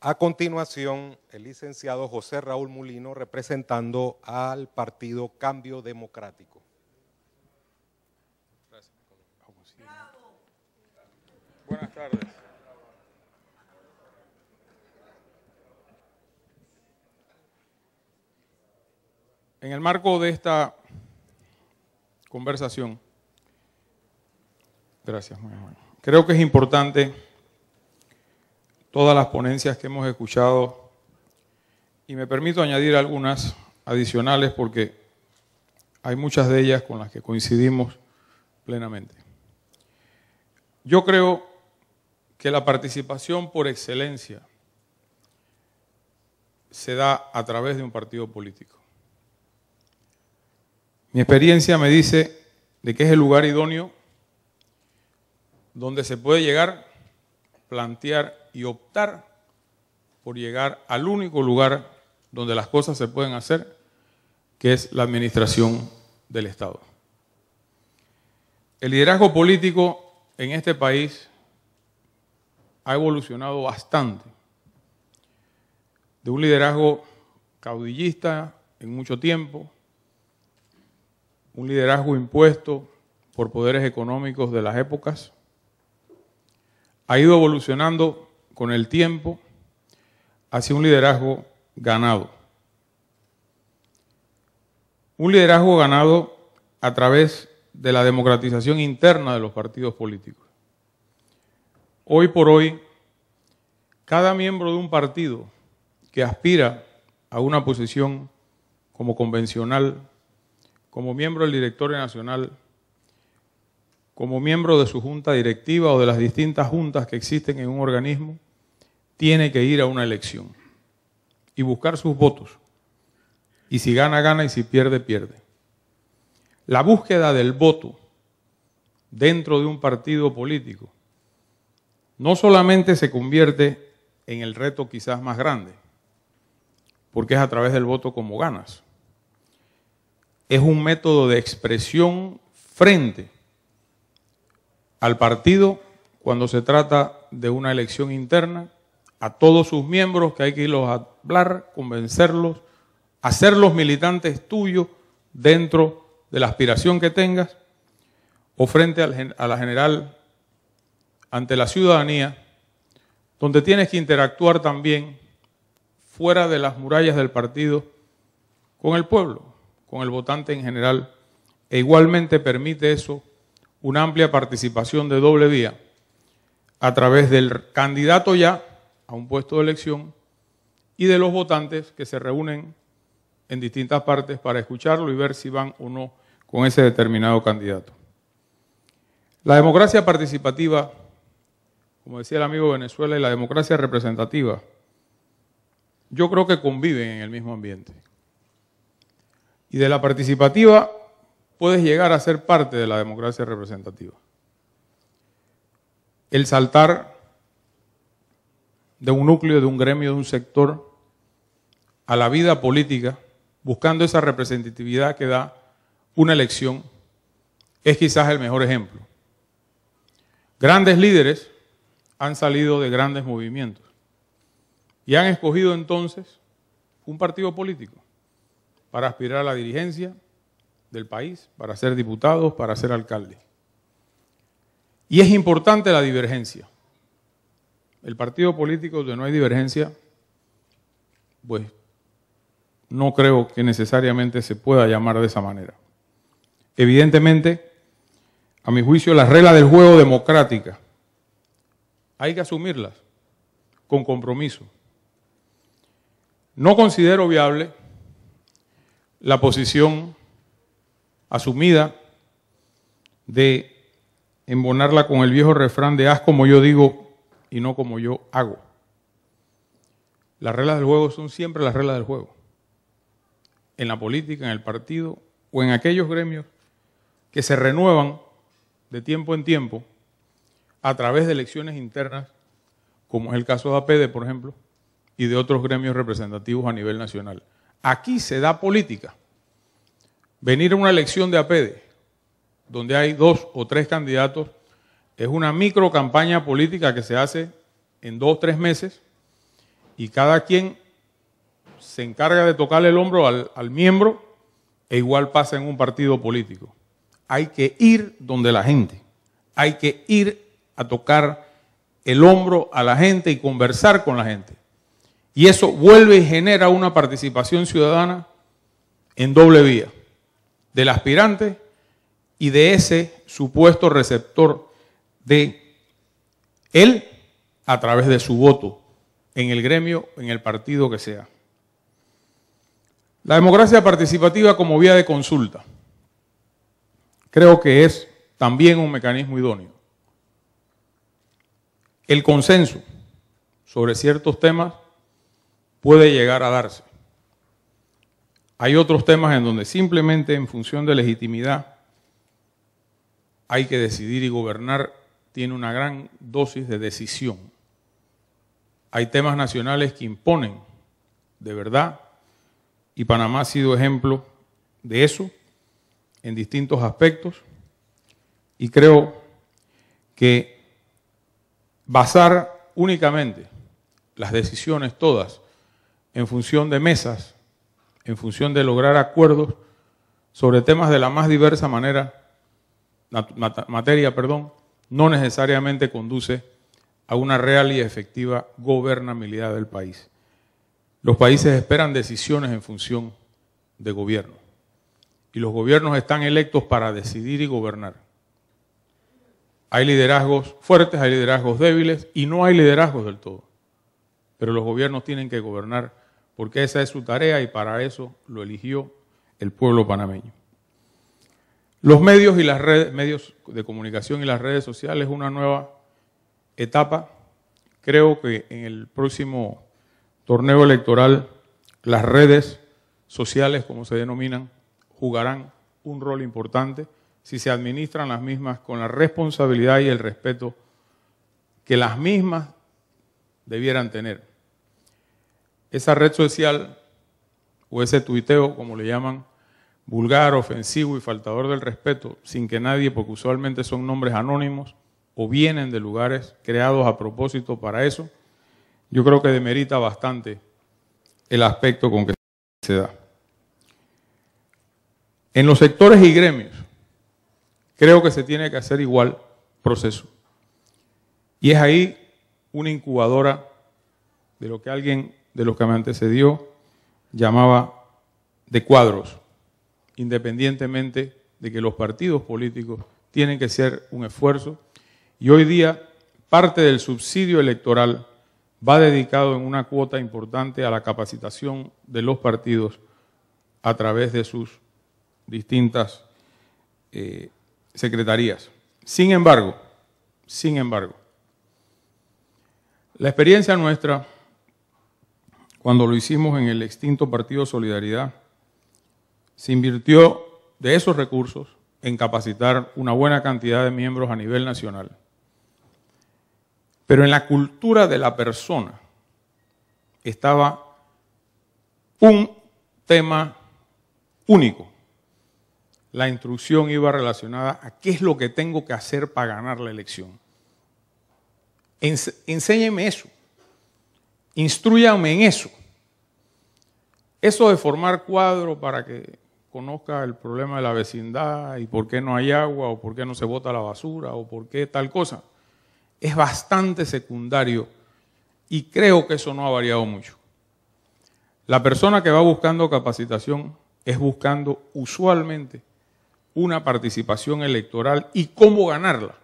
A continuación, el licenciado José Raúl Mulino, representando al partido Cambio Democrático. Gracias. Buenas tardes. En el marco de esta conversación, gracias, muy amable. Creo que es importante todas las ponencias que hemos escuchado y me permito añadir algunas adicionales porque hay muchas de ellas con las que coincidimos plenamente. Yo creo que la participación por excelencia se da a través de un partido político. Mi experiencia me dice de que es el lugar idóneo donde se puede llegar, plantear y optar por llegar al único lugar donde las cosas se pueden hacer, que es la administración del Estado. El liderazgo político en este país ha evolucionado bastante. De un liderazgo caudillista en mucho tiempo, un liderazgo impuesto por poderes económicos de las épocas, ha ido evolucionando con el tiempo hacia un liderazgo ganado. Un liderazgo ganado a través de la democratización interna de los partidos políticos. Hoy por hoy, cada miembro de un partido que aspira a una posición como convencional, como miembro del Directorio Nacional, como miembro de su junta directiva o de las distintas juntas que existen en un organismo, tiene que ir a una elección y buscar sus votos. Y si gana, gana, y si pierde, pierde. La búsqueda del voto dentro de un partido político no solamente se convierte en el reto quizás más grande, porque es a través del voto como ganas. Es un método de expresión frente al partido cuando se trata de una elección interna, a todos sus miembros que hay que irlos a hablar, convencerlos, hacerlos militantes tuyos dentro de la aspiración que tengas, o frente a la general ante la ciudadanía, donde tienes que interactuar también fuera de las murallas del partido con el pueblo, con el votante en general, e igualmente permite eso una amplia participación de doble vía a través del candidato ya a un puesto de elección y de los votantes que se reúnen en distintas partes para escucharlo y ver si van o no con ese determinado candidato. La democracia participativa, como decía el amigo de Venezuela, y la democracia representativa, yo creo que conviven en el mismo ambiente. Y de la participativa puedes llegar a ser parte de la democracia representativa. El saltar de un núcleo, de un gremio, de un sector, a la vida política, buscando esa representatividad que da una elección, es quizás el mejor ejemplo. Grandes líderes han salido de grandes movimientos y han escogido entonces un partido político para aspirar a la dirigencia del país, para ser diputados, para ser alcaldes. Y es importante la divergencia. El partido político donde no hay divergencia, pues no creo que necesariamente se pueda llamar de esa manera. Evidentemente, a mi juicio, las reglas del juego democrática hay que asumirlas con compromiso. No considero viable la posición asumida de embonarla con el viejo refrán de haz como yo digo y no como yo hago. Las reglas del juego son siempre las reglas del juego. En la política, en el partido o en aquellos gremios que se renuevan de tiempo en tiempo a través de elecciones internas, como es el caso de APD, por ejemplo, y de otros gremios representativos a nivel nacional. Aquí se da política. Venir a una elección de APD, donde hay 2 o 3 candidatos, es una micro campaña política que se hace en 2 o 3 meses y cada quien se encarga de tocarle el hombro al miembro, e igual pasa en un partido político. Hay que ir donde la gente, hay que ir a tocar el hombro a la gente y conversar con la gente. Y eso vuelve y genera una participación ciudadana en doble vía, del aspirante y de ese supuesto receptor de él a través de su voto en el gremio, en el partido que sea. La democracia participativa como vía de consulta creo que es también un mecanismo idóneo. El consenso sobre ciertos temas puede llegar a darse. Hay otros temas en donde simplemente en función de legitimidad hay que decidir, y gobernar tiene una gran dosis de decisión. Hay temas nacionales que imponen de verdad, y Panamá ha sido ejemplo de eso en distintos aspectos, y creo que basar únicamente las decisiones todas en función de mesas, en función de lograr acuerdos sobre temas de la más diversa materia, no necesariamente conduce a una real y efectiva gobernabilidad del país. Los países esperan decisiones en función de gobierno, y los gobiernos están electos para decidir y gobernar. Hay liderazgos fuertes, hay liderazgos débiles y no hay liderazgos del todo. Pero los gobiernos tienen que gobernar porque esa es su tarea y para eso lo eligió el pueblo panameño. Los medios y las redes, medios de comunicación y las redes sociales, una nueva etapa. Creo que en el próximo torneo electoral las redes sociales, como se denominan, jugarán un rol importante si se administran las mismas con la responsabilidad y el respeto que las mismas debieran tener. Esa red social o ese tuiteo, como le llaman, vulgar, ofensivo y faltador del respeto, sin que nadie, porque usualmente son nombres anónimos o vienen de lugares creados a propósito para eso, yo creo que demerita bastante el aspecto con que se da. En los sectores y gremios, creo que se tiene que hacer igual proceso. Y es ahí una incubadora de lo que alguien de los que me antecedió llamaba de cuadros, independientemente de que los partidos políticos tienen que hacer un esfuerzo. Y hoy día parte del subsidio electoral va dedicado en una cuota importante a la capacitación de los partidos a través de sus distintas secretarías. Sin embargo, la experiencia nuestra, cuando lo hicimos en el extinto Partido Solidaridad, se invirtió de esos recursos en capacitar una buena cantidad de miembros a nivel nacional. Pero en la cultura de la persona estaba un tema único. La instrucción iba relacionada a qué es lo que tengo que hacer para ganar la elección. Enséñeme eso. Instrúyame en eso. Eso de formar cuadro para que conozca el problema de la vecindad y por qué no hay agua o por qué no se bota la basura o por qué tal cosa, es bastante secundario y creo que eso no ha variado mucho. La persona que va buscando capacitación es buscando usualmente una participación electoral y cómo ganarla,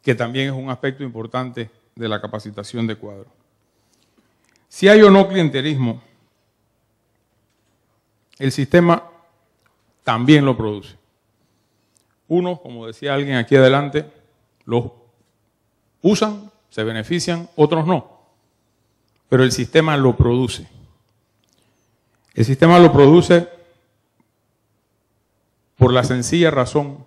que también es un aspecto importante de la capacitación de cuadro. Si hay o no clientelismo, el sistema también lo produce. Unos, como decía alguien aquí adelante, los usan, se benefician, otros no. Pero el sistema lo produce. El sistema lo produce por la sencilla razón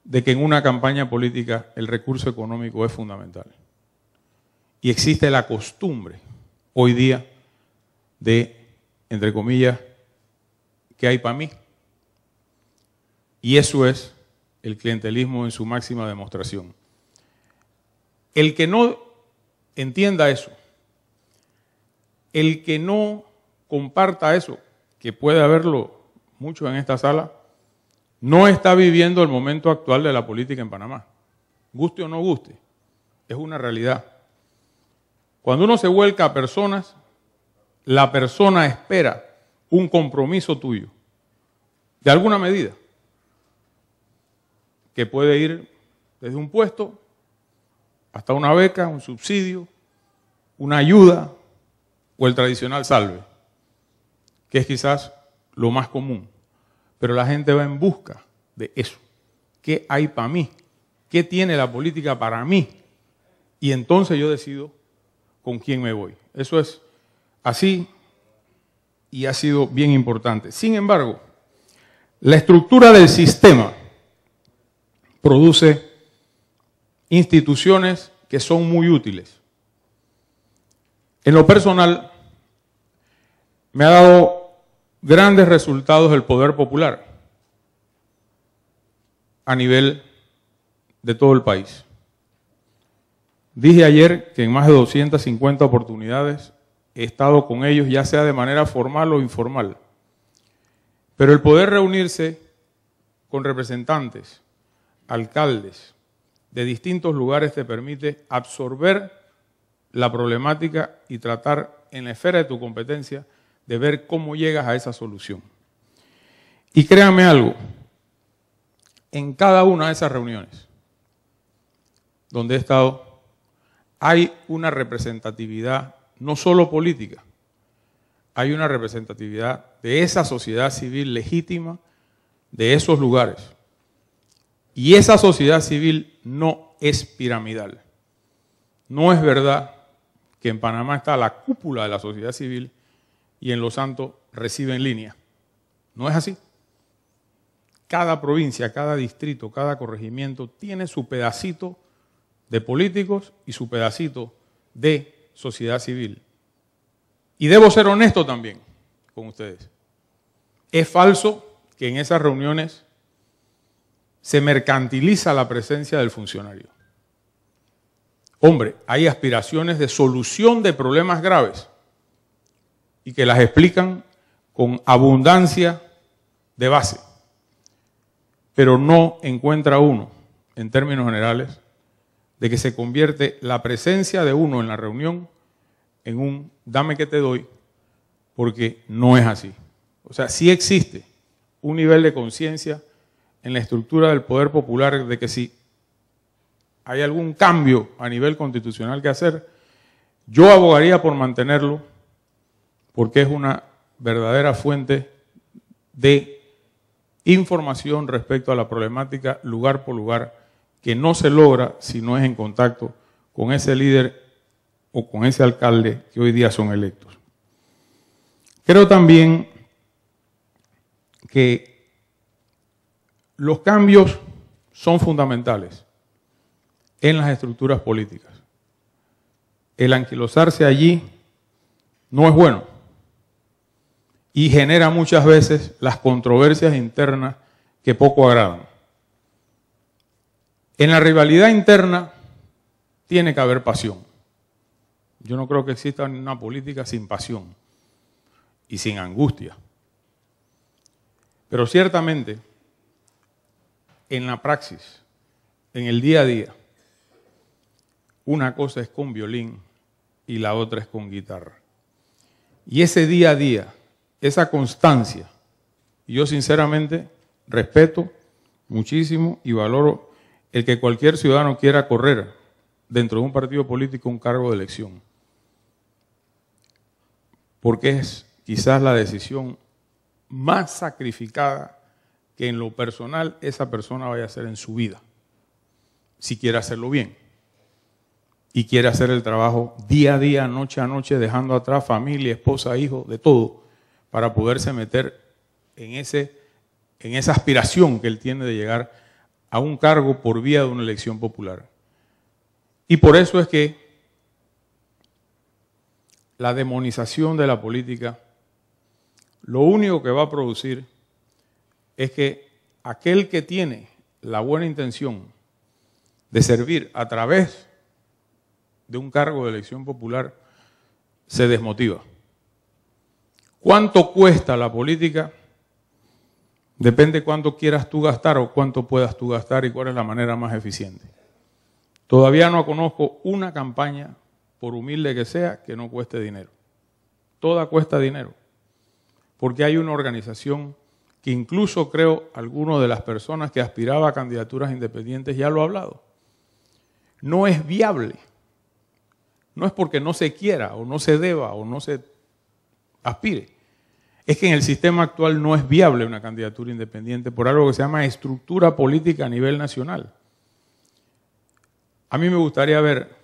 de que en una campaña política el recurso económico es fundamental. Y existe la costumbre hoy día de, entre comillas, ¿qué hay para mí? Y eso es el clientelismo en su máxima demostración. El que no entienda eso el que no comparta eso, que puede haberlo mucho en esta sala, no está viviendo el momento actual de la política en Panamá. Guste o no guste, es una realidad. Cuando uno se vuelca a personas, la persona espera un compromiso tuyo, de alguna medida, que puede ir desde un puesto hasta una beca, un subsidio, una ayuda o el tradicional salve, que es quizás lo más común. Pero la gente va en busca de eso. ¿Qué hay para mí? ¿Qué tiene la política para mí? Y entonces yo decido con quién me voy. Eso es así y ha sido bien importante. Sin embargo, la estructura del sistema produce instituciones que son muy útiles. En lo personal, me ha dado grandes resultados el poder popular a nivel de todo el país. Dije ayer que en más de 250 oportunidades he estado con ellos, ya sea de manera formal o informal. Pero el poder reunirse con representantes, alcaldes de distintos lugares te permite absorber la problemática y tratar en la esfera de tu competencia de ver cómo llegas a esa solución. Y créanme algo, en cada una de esas reuniones donde he estado, hay una representatividad no solo política, hay una representatividad de esa sociedad civil legítima de esos lugares. Y esa sociedad civil no es piramidal. No es verdad que en Panamá está la cúpula de la sociedad civil y en Los Santos recibe en línea. No es así. Cada provincia, cada distrito, cada corregimiento tiene su pedacito de políticos y su pedacito de sociedad civil. Y debo ser honesto también con ustedes. Es falso que en esas reuniones se mercantiliza la presencia del funcionario. Hombre, hay aspiraciones de solución de problemas graves y que las explican con abundancia de base. Pero no encuentra uno, en términos generales, de que se convierte la presencia de uno en la reunión en un dame que te doy, porque no es así. O sea, sí existe un nivel de conciencia en la estructura del poder popular de que si hay algún cambio a nivel constitucional que hacer, yo abogaría por mantenerlo porque es una verdadera fuente de información respecto a la problemática lugar por lugar que no se logra si no es en contacto con ese líder o con ese alcalde que hoy día son electos. Creo también que los cambios son fundamentales en las estructuras políticas. El anquilosarse allí no es bueno y genera muchas veces las controversias internas que poco agradan. En la rivalidad interna tiene que haber pasión. Yo no creo que exista una política sin pasión y sin angustia. Pero ciertamente, en la praxis, en el día a día, una cosa es con violín y la otra es con guitarra. Y ese día a día, esa constancia, yo sinceramente respeto muchísimo y valoro el que cualquier ciudadano quiera correr dentro de un partido político un cargo de elección. Porque es quizás la decisión más sacrificada que en lo personal esa persona vaya a hacer en su vida, si quiere hacerlo bien y quiere hacer el trabajo día a día, noche a noche, dejando atrás familia, esposa, hijos, de todo, para poderse meter en esa aspiración que él tiene de llegar a un cargo por vía de una elección popular. Y por eso es que la demonización de la política lo único que va a producir es que aquel que tiene la buena intención de servir a través de un cargo de elección popular se desmotiva. ¿Cuánto cuesta la política? Depende cuánto quieras tú gastar o cuánto puedas tú gastar y cuál es la manera más eficiente. Todavía no conozco una campaña, por humilde que sea, que no cueste dinero. Toda cuesta dinero. Porque hay una organización que incluso creo alguno de las personas que aspiraba a candidaturas independientes ya lo ha hablado. No es viable. No es porque no se quiera o no se deba o no se aspire. Es que en el sistema actual no es viable una candidatura independiente por algo que se llama estructura política a nivel nacional. A mí me gustaría ver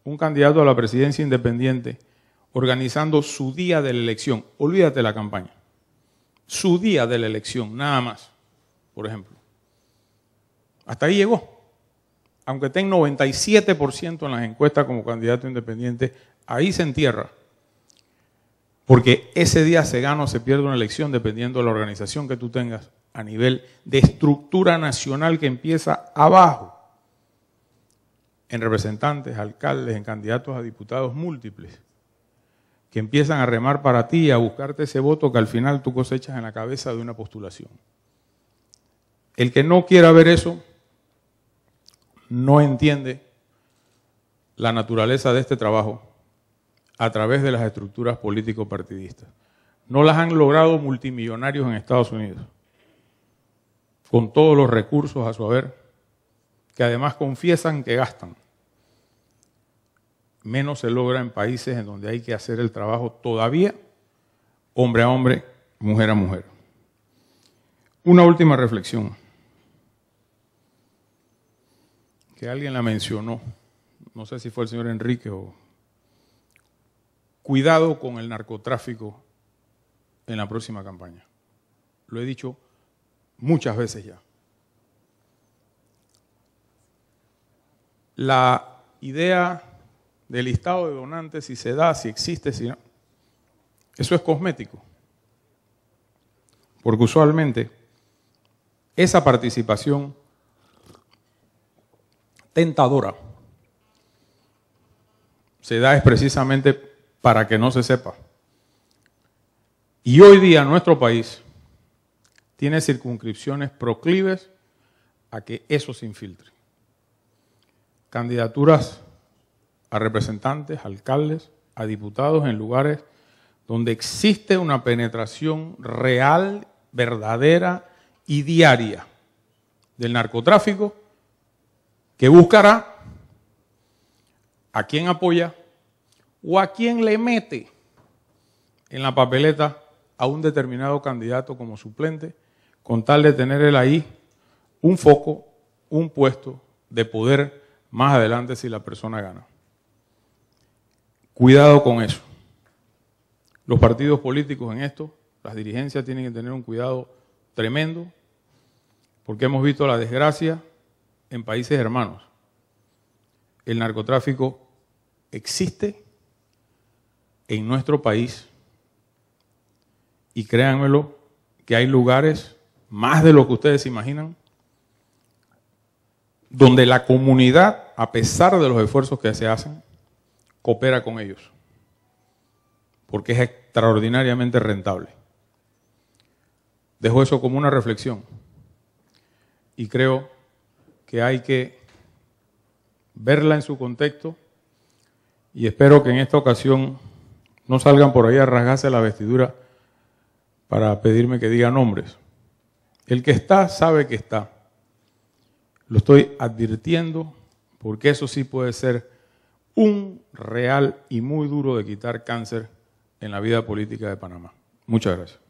un candidato a la presidencia independiente organizando su día de la elección. Olvídate de la campaña. Su día de la elección, nada más, por ejemplo. Hasta ahí llegó. Aunque esté en 97% en las encuestas como candidato independiente, ahí se entierra. Porque ese día se gana o se pierde una elección dependiendo de la organización que tú tengas a nivel de estructura nacional que empieza abajo. En representantes, alcaldes, en candidatos a diputados múltiples, que empiezan a remar para ti y a buscarte ese voto que al final tú cosechas en la cabeza de una postulación. El que no quiera ver eso, no entiende la naturaleza de este trabajo a través de las estructuras político-partidistas. No las han logrado multimillonarios en Estados Unidos, con todos los recursos a su haber, que además confiesan que gastan. Menos se logra en países en donde hay que hacer el trabajo todavía, hombre a hombre, mujer a mujer. Una última reflexión, que alguien la mencionó, no sé si fue el señor Enrique o... Cuidado con el narcotráfico en la próxima campaña. Lo he dicho muchas veces ya. La idea del listado de donantes, si se da, si existe, si no, eso es cosmético. Porque usualmente esa participación tentadora se da es precisamente para que no se sepa. Y hoy día nuestro país tiene circunscripciones proclives a que eso se infiltre. Candidaturas a representantes, alcaldes, a diputados en lugares donde existe una penetración real, verdadera y diaria del narcotráfico que buscará a quien apoya o a quien le mete en la papeleta a un determinado candidato como suplente, con tal de tener él ahí un foco, un puesto de poder más adelante si la persona gana. Cuidado con eso. Los partidos políticos en esto, las dirigencias tienen que tener un cuidado tremendo, porque hemos visto la desgracia en países hermanos. El narcotráfico existe en nuestro país y créanmelo que hay lugares, más de lo que ustedes se imaginan, donde la comunidad, a pesar de los esfuerzos que se hacen, coopera con ellos, porque es extraordinariamente rentable. Dejo eso como una reflexión y creo que hay que verla en su contexto y espero que en esta ocasión no salgan por ahí a rasgarse la vestidura para pedirme que diga nombres. El que está, sabe que está. Lo estoy advirtiendo porque eso sí puede ser un real y muy duro de quitar cáncer en la vida política de Panamá. Muchas gracias.